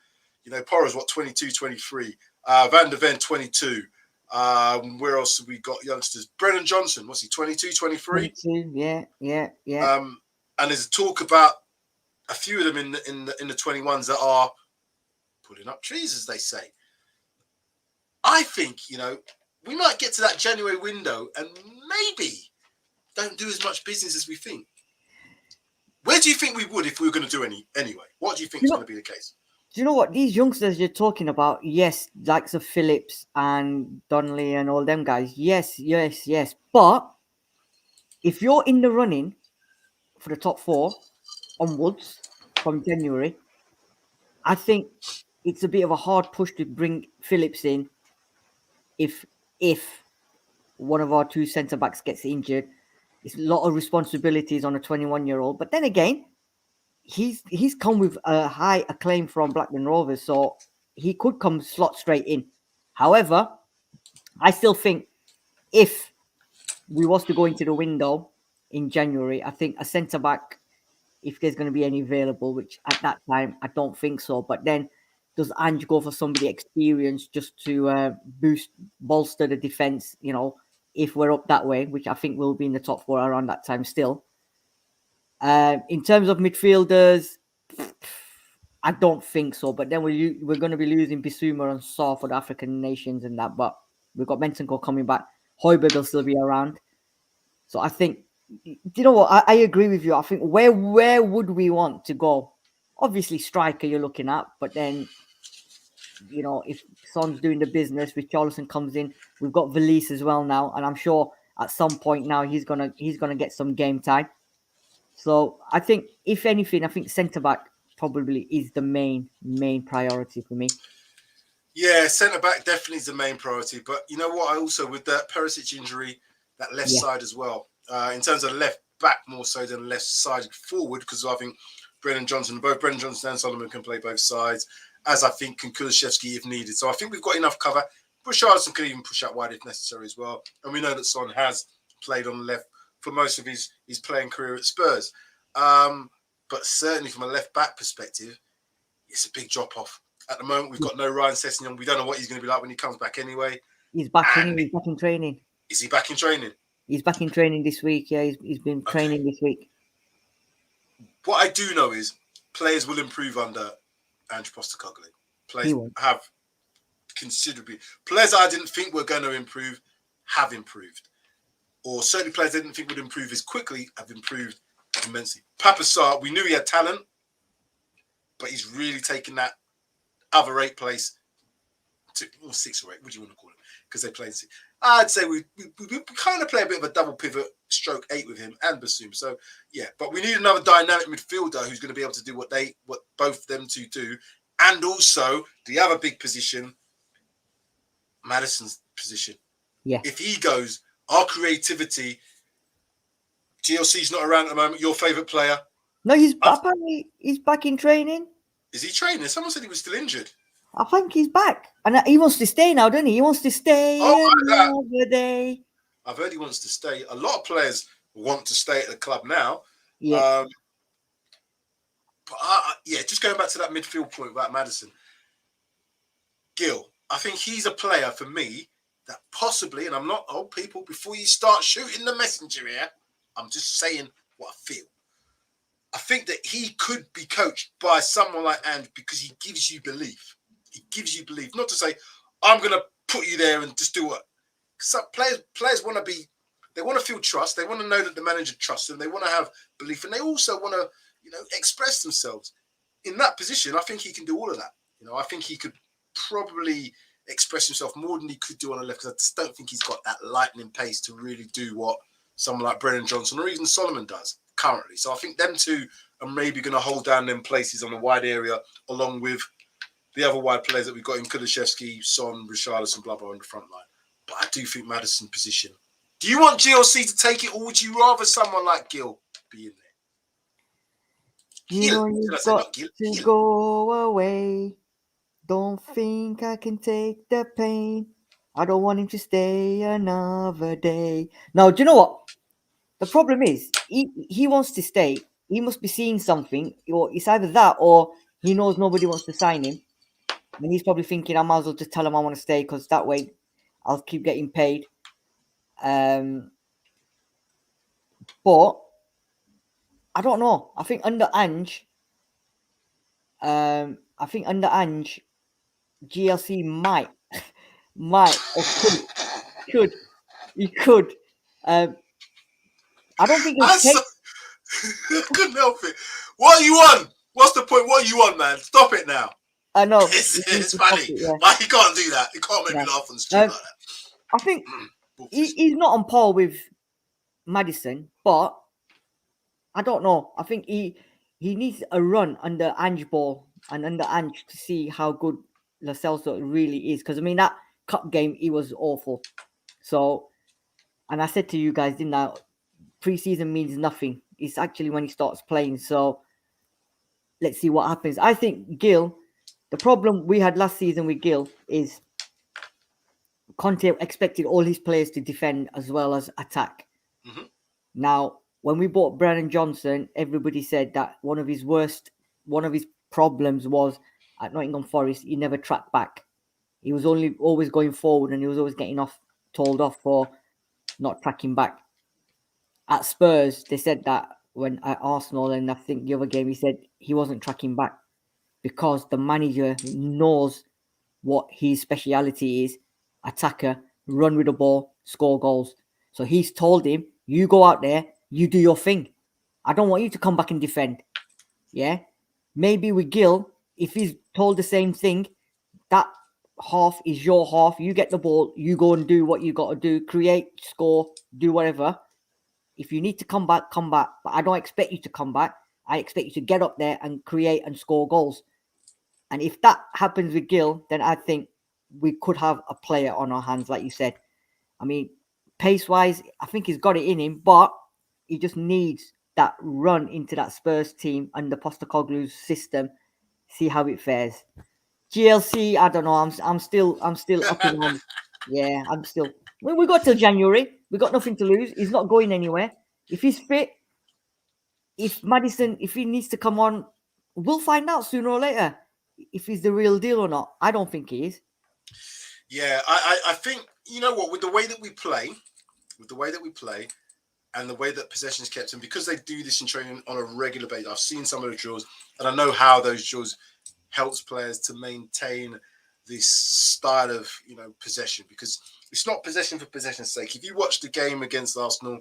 You know, Porro's 22, 23. Van der Ven, 22. Where else have we got youngsters? Brennan Johnson, what's he, 22, 23? 22, yeah. And there's talk about a few of them in the 21s that are pulling up trees, as they say. I think, you know, we might get to that January window and maybe don't do as much business as we think. Where do you think we would if we were going to do anyway? What do you think is going to be the case? Do you know what? These youngsters you're talking about, yes, likes of Phillips and Donnelly and all them guys, yes. But if you're in the running for the top 4 onwards from January, I think it's a bit of a hard push to bring Phillips in if one of our 2 centre-backs gets injured. It's a lot of responsibilities on a 21-year-old. But then again, he's come with a high acclaim from Blackburn Rovers, so he could come slot straight in. However, I still think if we was to go into the window in January, I think a centre-back, if there's going to be any available, which at that time, I don't think so. But then does Ange go for somebody experienced just to bolster the defence, you know, if we're up that way, which I think we'll be in the top 4 around that time still. In terms of midfielders, I don't think so. But then we're going to be losing Bissouma and Saar for the African nations and that. But we've got MisterK coming back. Højbjerg will still be around. So I think, you know what? I agree with you. I think where would we want to go? Obviously, striker you're looking at. But then, you know, if Son's doing the business, Richarlison comes in. We've got Felice as well now. And I'm sure at some point now he's gonna get some game time. So I think, if anything, I think centre-back probably is the main priority for me. Yeah, centre-back definitely is the main priority. But you know what? I also, with that Perisic injury, that left side as well, in terms of left back more so than left side forward, because I think both Brennan Johnson and Solomon can play both sides, as I think can Kulusevski if needed. So I think we've got enough cover. Richarlison can even push out wide if necessary as well. And we know that Son has played on the left for most of his playing career at Spurs. But certainly from a left-back perspective, it's a big drop-off. At the moment, we've got no Ryan Sessegnon. We don't know what he's going to be like when he comes back anyway. He's back in training. Is he back in training? He's back in training this week. Yeah, he's been training this week. What I do know is players will improve under Ange Postecoglou. Players have considerably. Players I didn't think were going to improve have improved. Or certainly players I didn't think would improve as quickly have improved immensely. Papa Sarr, we knew he had talent, but he's really taken that other 8 place to 6 or 8. What do you want to call it? Because they play. I'd say we kind of play a bit of a double pivot stroke 8 with him and Bassoum. So yeah, but we need another dynamic midfielder who's going to be able to do what both them two do, and also the other big position, Maddison's position. Yeah, if he goes, our creativity. GLC's not around at the moment. Your favourite player? No, he's back in training. Is he training? Someone said he was still injured. I think he's back, and he wants to stay now, doesn't he? He wants to stay another day. I've heard he wants to stay. A lot of players want to stay at the club now. Yeah. But just going back to that midfield point about Maddison, Gil, I think he's a player for me that possibly, and I'm not old people, before you start shooting the messenger here, I'm just saying what I feel. I think that he could be coached by someone like Ange because he gives you belief. He gives you belief. Not to say, I'm going to put you there and just do what. some players want to be, they want to feel trust. They want to know that the manager trusts them. They want to have belief, and they also want to, express themselves. In that position, I think he can do all of that. I think he could probably express himself more than he could do on the left, because I just don't think he's got that lightning pace to really do what someone like Brennan Johnson or even Solomon does currently. So I think them two are maybe going to hold down them places on the wide area, along with the other wide players that we've got in Kulusevski, Son, Richarlison, blah, blah, on the front line. But I do think Maddison position. Do you want GLC to take it, or would you rather someone like Gil be in there? You've got to go away. Don't think I can take the pain. I don't want him to stay another day. Now, do you know what? The problem is, he wants to stay. He must be seeing something, or it's either that or he knows nobody wants to sign him. And he's probably thinking, I might as well just tell him I want to stay, because that way I'll keep getting paid. But I don't know. I think under Ange, GLC might or could. He could. I don't think he'll take. I couldn't help it. What are you on? What's the point? What are you on, man? Stop it now. I know. It's funny. Like, he can't do that. He can't make me laugh on the street like that. I think he's not on par with Maddison, but I don't know. I think he needs a run under Ange ball and under Ange to see how good Lo Celso really is. Because, I mean, that cup game, he was awful. So, and I said to you guys, didn't I? Pre-season means nothing. It's actually when he starts playing. So, let's see what happens. I think Gil, the problem we had last season with Gil is Conte expected all his players to defend as well as attack. Mm-hmm. Now, when we bought Brennan Johnson, everybody said that one of his problems was at Nottingham Forest, he never tracked back. He was always going forward, and he was always getting told off for not tracking back. At Spurs, they said that when at Arsenal, and I think the other game, he said he wasn't tracking back because the manager knows what his speciality is: attacker, run with the ball, score goals. So he's told him, you go out there, you do your thing. I don't want you to come back and defend. Yeah? Maybe with Gil, if he's told the same thing, that half is your half. You get the ball, you go and do what you got to do, create, score, do whatever. If you need to come back, come back. But I don't expect you to come back. I expect you to get up there and create and score goals. And if that happens with Gil, then I think we could have a player on our hands, like you said. I mean, pace-wise, I think he's got it in him, but he just needs that run into that Spurs team under Postecoglou's system. See how it fares. GLC, I don't know. I'm still up in arms. Yeah, I'm still. We got till January. We got nothing to lose. He's not going anywhere. If he's fit, if he needs to come on, we'll find out sooner or later if he's the real deal or not. I don't think he is. Yeah, I think, you know what, with the way that we play, and the way that possession is kept, and because they do this in training on a regular basis, I've seen some of the drills, and I know how those drills helps players to maintain this style of, possession, because it's not possession for possession's sake. If you watch the game against Arsenal,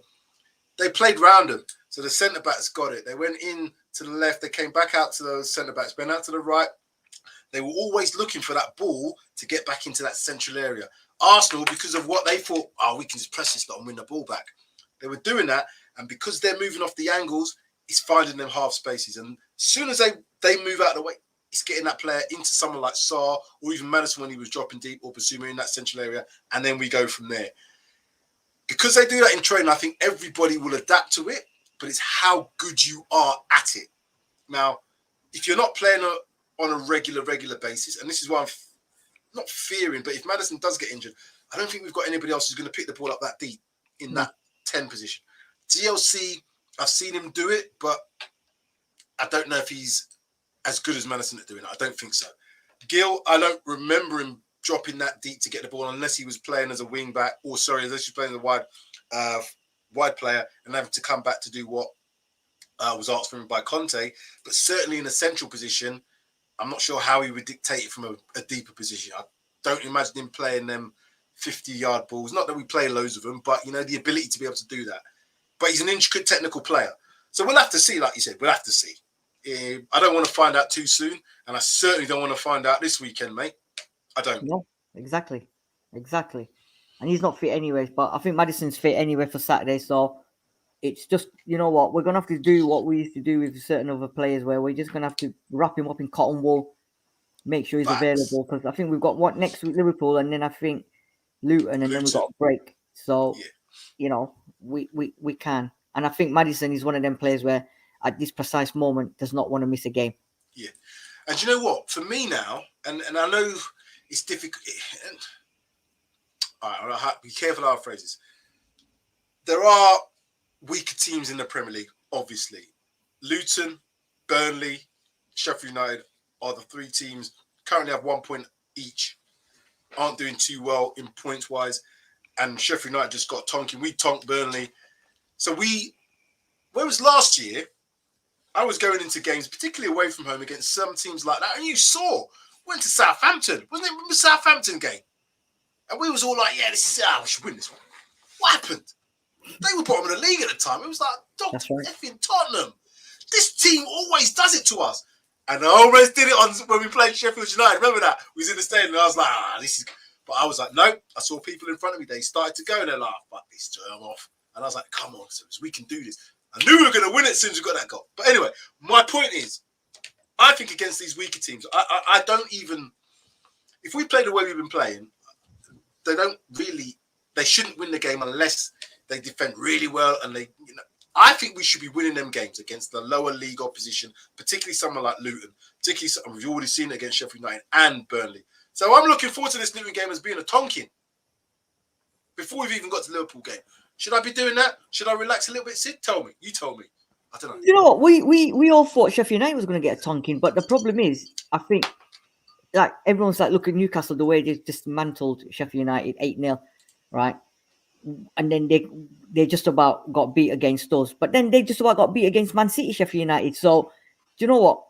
they played round them. So the centre-backs got it. They went in to the left. They came back out to those centre-backs, went out to the right. They were always looking for that ball to get back into that central area. Arsenal, because of what they thought, we can just press this lot and win the ball back. They were doing that, and because they're moving off the angles, it's finding them half spaces. And as soon as they move out of the way, it's getting that player into someone like Sarr or even Maddison when he was dropping deep, or Basuma in that central area, and then we go from there. Because they do that in training, I think everybody will adapt to it, but it's how good you are at it. Now, if you're not playing on a regular basis, and this is why I'm not fearing, but if Maddison does get injured, I don't think we've got anybody else who's going to pick the ball up that deep in that 10 position. GLC, I've seen him do it, but I don't know if he's as good as Maddison at doing it. I don't think so. Gil, I don't remember him dropping that deep to get the ball unless he was playing as a wing back, unless he was playing as a wide player and having to come back to do what was asked from him by Conte. But certainly in a central position, I'm not sure how he would dictate it from a deeper position. I don't imagine him playing them 50-yard balls. Not that we play loads of them, but, you know, the ability to be able to do that. But he's an intricate technical player. So we'll have to see, like you said, we'll have to see. I don't want to find out too soon, and I certainly don't want to find out this weekend, mate. I don't. No, exactly. And he's not fit anyways, but I think Maddison's fit anyway for Saturday, so it's just, you know what, we're going to have to do what we used to do with certain other players, where we're just going to have to wrap him up in cotton wool, make sure he's available, because I think we've got what next week, Liverpool, and then I think Luton, and then we've got a break. So, you know, we can. And I think Maddison is one of them players where at this precise moment does not want to miss a game. Yeah. And you know what? For me now, and I know it's difficult. All right, I'll be careful of our phrases. There are weaker teams in the Premier League, obviously. Luton, Burnley, Sheffield United are the three teams currently have 1 point each. Aren't doing too well in points wise, and Sheffield United just got tonking. We tonked Burnley, so whereas last year I was going into games, particularly away from home, against some teams like that, and you saw went to Southampton, wasn't it the Southampton game? And we was all like, "Yeah, this is we should win this one." What happened? They were bottom of the league at the time. It was like, "Dr. effing Tottenham." This team always does it to us. And I almost did it on when we played Sheffield United. Remember that? We was in the stadium and I was like, this is... But I was like, no. I saw people in front of me. They started to go and they're like, fuck this, turn off. And I was like, come on, Sims, we can do this. I knew we were going to win it as soon as we got that goal. But anyway, my point is, I think against these weaker teams, I don't even... If we play the way we've been playing, they shouldn't win the game unless they defend really well and they... I think we should be winning them games against the lower league opposition, particularly someone like Luton. We've already seen it against Sheffield United and Burnley. So I'm looking forward to this Luton game as being a tonking before we've even got to the Liverpool game. Should I be doing that? Should I relax a little bit, Sid? Tell me. You told me. I don't know. You know what? We all thought Sheffield United was going to get a tonking, but the problem is, I think, like, everyone's like, look at Newcastle, the way they dismantled Sheffield United 8-0, right? And then they just about got beat against us. But then they just about got beat against Man City, Sheffield United. So, do you know what?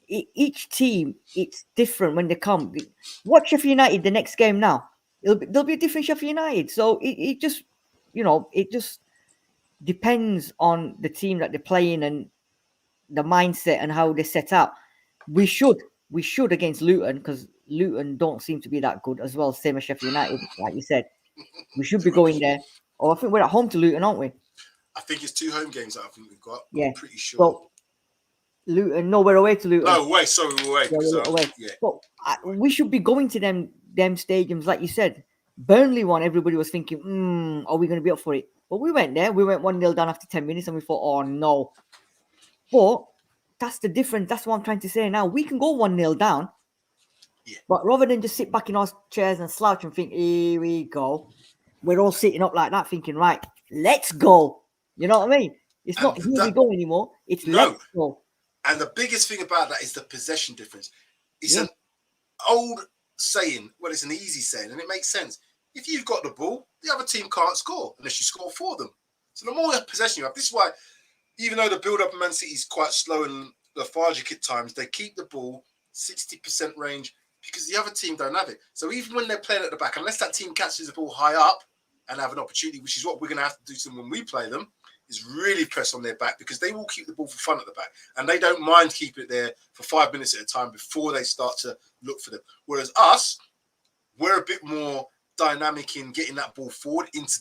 Each team, it's different when they come. Watch Sheffield United the next game now. There'll be a different Sheffield United. So, it just, you know, it just depends on the team that they're playing and the mindset and how they set up. We should against Luton, because Luton don't seem to be that good as well, same as Sheffield United, like you said. We should be going there. Oh, I think we're at home to Luton, aren't we? I think it's 2 home games that I think we've got. Yeah. I'm pretty sure. Well, Luton, no, we're away to Luton. No, away. Sorry, we're away. Yeah, we're away. Yeah. But we should be going to them stadiums, like you said. Burnley one, everybody was thinking, are we going to be up for it? But we went there. We went 1-0 down after 10 minutes, and we thought, oh, no. But that's the difference. That's what I'm trying to say now. We can go 1-0 down. Yeah. But rather than just sit back in our chairs and slouch and think, here we go, we're all sitting up like that thinking, right, let's go. You know what I mean? It's not here we go anymore. It's let's go. And the biggest thing about that is the possession difference. It's an old saying. Well, it's an easy saying, and it makes sense. If you've got the ball, the other team can't score unless you score for them. So the more possession you have, this is why, even though the build-up of Man City is quite slow and lethargic at times, they keep the ball 60% range, because the other team don't have it. So even when they're playing at the back, unless that team catches the ball high up and have an opportunity, which is what we're going to have to do to them when we play them, is really press on their back, because they will keep the ball for fun at the back. And they don't mind keeping it there for 5 minutes at a time before they start to look for them. Whereas us, we're a bit more dynamic in getting that ball forward into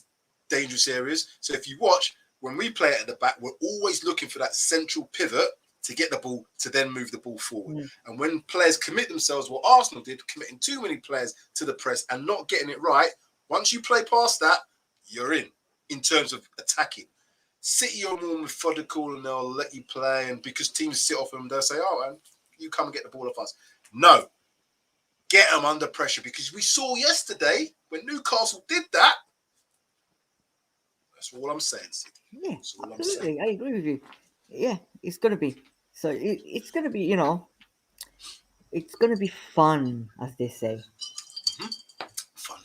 dangerous areas. So if you watch, when we play it at the back, we're always looking for that central pivot to get the ball, to then move the ball forward. And when players commit themselves, what Arsenal did, committing too many players to the press and not getting it right, once you play past that, you're in terms of attacking. City are more methodical and they'll let you play, and because teams sit off them, they'll say, oh, man, you come and get the ball off us. No. Get them under pressure, because we saw yesterday when Newcastle did that. That's all I'm saying, Sid. Yeah, absolutely. I agree with you. Yeah, it's going to be. So it's going to be, you know, it's going to be fun, as they say. Fun.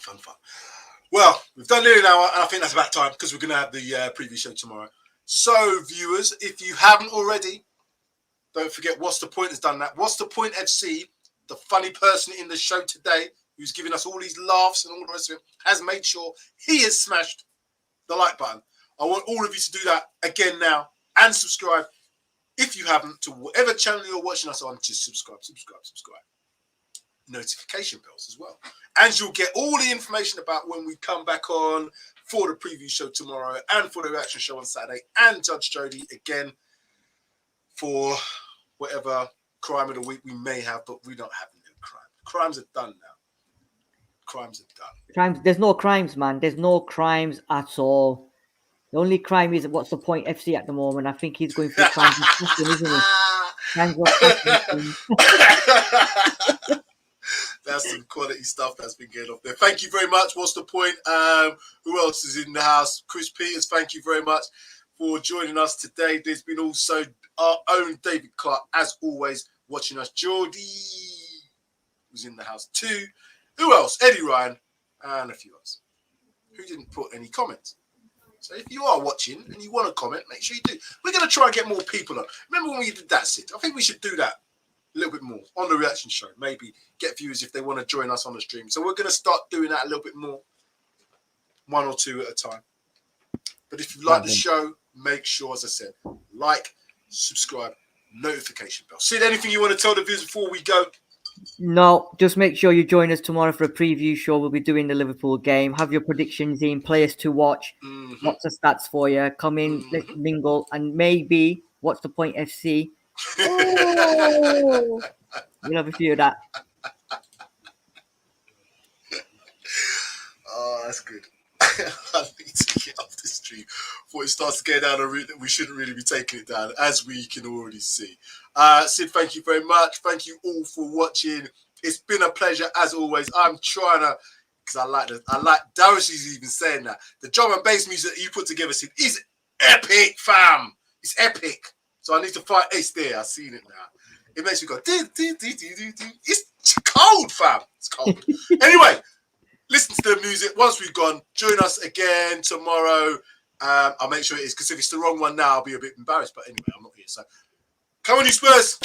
Well, we've done nearly an hour, and I think that's about time, because we're going to have the preview show tomorrow. So, viewers, if you haven't already, don't forget What's the Point has done that. What's the Point FC, the funny person in the show today, who's giving us all these laughs and all the rest of it, has made sure he has smashed the like button. I want all of you to do that again now and subscribe. If you haven't, to whatever channel you're watching us on, just subscribe. Notification bells as well. And you'll get all the information about when we come back on for the preview show tomorrow and for the reaction show on Saturday, and Judge Jodi again for whatever crime of the week we may have, but we don't have no crime. Crimes are done now. There's no crimes, man. There's no crimes at all. The only crime is what's the point FC at the moment. I think he's going for crimes of passion, isn't he? Crimes of passion. That's some quality stuff that's been going off there. Thank you very much. What's the point? Who else is in the house? Chris Peters, thank you very much for joining us today. There's been also our own David Clark, as always, watching us. Jodi was in the house too. Who else? Eddie Ryan and a few others who didn't put any comments. So if you are watching and you want to comment, make sure you do. We're going to try and get more people on. Remember when we did that, Sid? I think we should do that a little bit more on the reaction show. Maybe get viewers if they want to join us on the stream. So we're going to start doing that a little bit more, one or two at a time. But if you like the show, make sure, as I said, like, subscribe, notification bell. Sid, anything you want to tell the viewers before we go? No, just make sure you join us tomorrow for a preview show. We'll be doing the Liverpool game. Have your predictions in, players to watch, lots of stats for you. Come in, let's mingle, and maybe, what's the point FC? Oh, we'll have a few of that. Oh, that's good. I need to get off the stream before it starts to go down a route that we shouldn't really be taking it down, as we can already see. Sid, thank you very much. Thank you all for watching. It's been a pleasure as always. I'm trying to, because I like Darius is even saying that the drum and bass music that you put together, Sid, is epic, fam. It's epic. So I need to find Ace there. I've seen it now. It makes me go, it's cold, fam. It's cold. Anyway, listen to the music. Once we've gone, join us again tomorrow. I'll make sure it is, because if it's the wrong one now, I'll be a bit embarrassed. But anyway, I'm not here. So come on, you Spurs.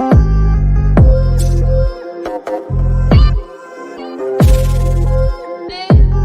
Develop